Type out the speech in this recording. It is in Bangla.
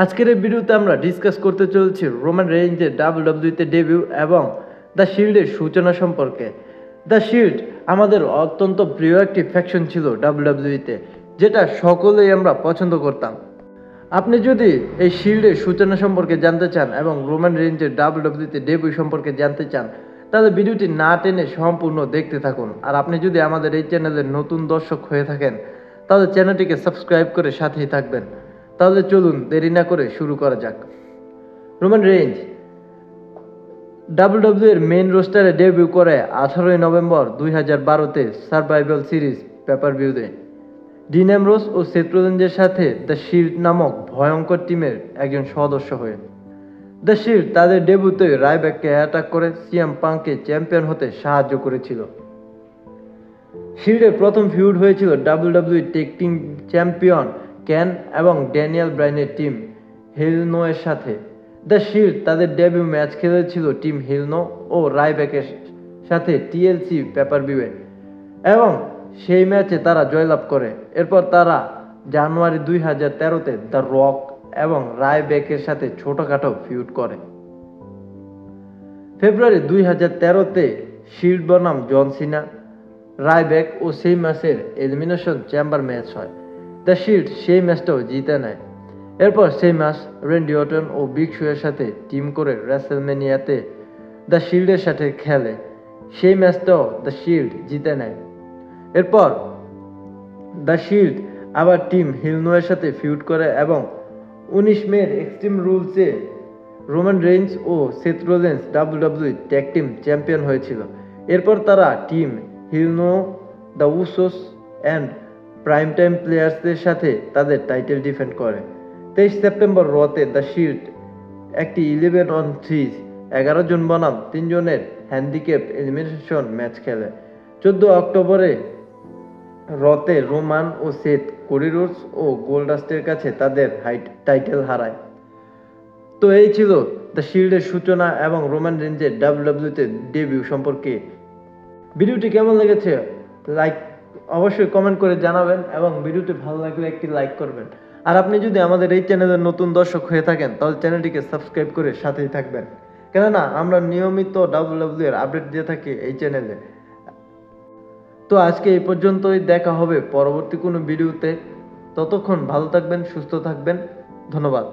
আজকের এই ভিডিওতে আমরা ডিসকাস করতে চলছি রোমান রেঞ্জের ডাব্লিউডাব্লিউইতে ডেবিউ এবং দ্য শিল্ডের সূচনা সম্পর্কে। দ্য শিল্ড আমাদের অত্যন্ত প্রিয় একটি ফ্যাকশন ছিল ডাব্লিউডাব্লিউইতে, যেটা সকলেই আমরা পছন্দ করতাম। আপনি যদি এই শিল্ডের সূচনা সম্পর্কে জানতে চান এবং রোমান রেঞ্জের ডাব্লিউডাব্লিউইতে ডেবিউ সম্পর্কে জানতে চান, তাহলে ভিডিওটি না টেনে সম্পূর্ণ দেখতে থাকুন। আর আপনি যদি আমাদের এই চ্যানেলের নতুন দর্শক হয়ে থাকেন, তাহলে চ্যানেলটিকে সাবস্ক্রাইব করে সাথেই থাকবেন। তাহলে চলুন দেরি না করে শুরু করা যাক। রোমান রেঞ্জ ডাব্লিউডাব্লিউ এর মেইন রোস্টারে ডেবিউ করে 18 নভেম্বর 2012-তে সার্ভাইভাল সিরিজ পেপার-ভিউতে ডিন অ্যামব্রোস ও সেথ রোলিন্সের সাথে দ্য শিল্ড নামক ভয়ঙ্কর টিমের একজন সদস্য হয়ে। দ্য শিল্ড তাদের ডেবিউতে রাইব্যাককে অ্যাটাক করে সিএম পাঙ্ককে চ্যাম্পিয়ন হতে সাহায্য করেছিল। শিল্ডের প্রথম ফিউড হয়েছিল WWE tag team champion can এবং ড্যানিয়েল ব্রায়ানের টিম হেল নো এর সাথে। দ্য শিল্ড তাদের ডেবিউ ম্যাচ খেলেছিল টিম হেল নো ও রাইব্যাকের সাথে টিএলসি পেপার-ভিউয়ে এবং সেই ম্যাচে তারা জয়লাভ করে। এরপর তারা জানুয়ারি 2013-তে দ্য রক এবং রাইব্যাকের সাথে ছোটখাটো ফিউড করে। ফেব্রুয়ারি 2013-তে শিল্ড বনাম জন সিনা, রাইব্যাক ও সেই ম্যাচের এলিমিনেশন চেম্বার ম্যাচ হয়। দ্য শিল্ড সেই ম্যাচটাও জিতে নেয়। এরপর সেই ম্যাচ রেন্ডি অর্টন ও বিগ শো এর সাথে টিম করে রেসলম্যানিয়াতে দ্য শিল্ডের সাথে খেলে। সেই ম্যাচটাও দ্য শিল্ড জিতে নেয়। এরপর দ্য শিল্ড আবার টিম হিল নো এর সাথে ফিউড করে এবং 19 মের এক্সট্রিম রুলসে রোমান রেঞ্জ ও Seth Rollins W W tag team champion হয়েছিল। এরপর তারা Team Hell No, the Usos and Prime Time প্লেয়ার্সদের সাথে তাদের টাইটেল ডিফেন্ড করে। 23 সেপ্টেম্বর রতে দ্য শিল্ড একটি 11-on-3 11 জন বনাম 3 জনের হ্যান্ডিক্যাপ এলিমিনেশন ম্যাচ খেলে। 14 অক্টোবরে রতে রোমান ও সেথ কোডি রোডস ও গোল্ডাস্টের কাছে তাদের টাইটেল হারায়। তো এই ছিল দ্য শিল্ডের সূচনা এবং রোমান রেঞ্জের ডাব্লিউডাব্লিউতে ডেবিউ সম্পর্কে। ভিডিওটি কেমন লেগেছে অবশ্যই কমেন্ট করে জানাবেন এবং ভিডিওটি ভালো লাগলে একটি লাইক করবেন। আর আপনি যদি আমাদের এই চ্যানেলের নতুন দর্শক হয়ে থাকেন, তাহলে চ্যানেলটিকে সাবস্ক্রাইব করে সাথেই থাকবেন, কেননা আমরা নিয়মিত ডাব্লিউডাব্লিউ এর আপডেট দিয়ে থাকি এই চ্যানেলে। তো আজকে এই পর্যন্তই, দেখা হবে পরবর্তী কোনো ভিডিওতে। ততক্ষণ ভালো থাকবেন, সুস্থ থাকবেন। ধন্যবাদ।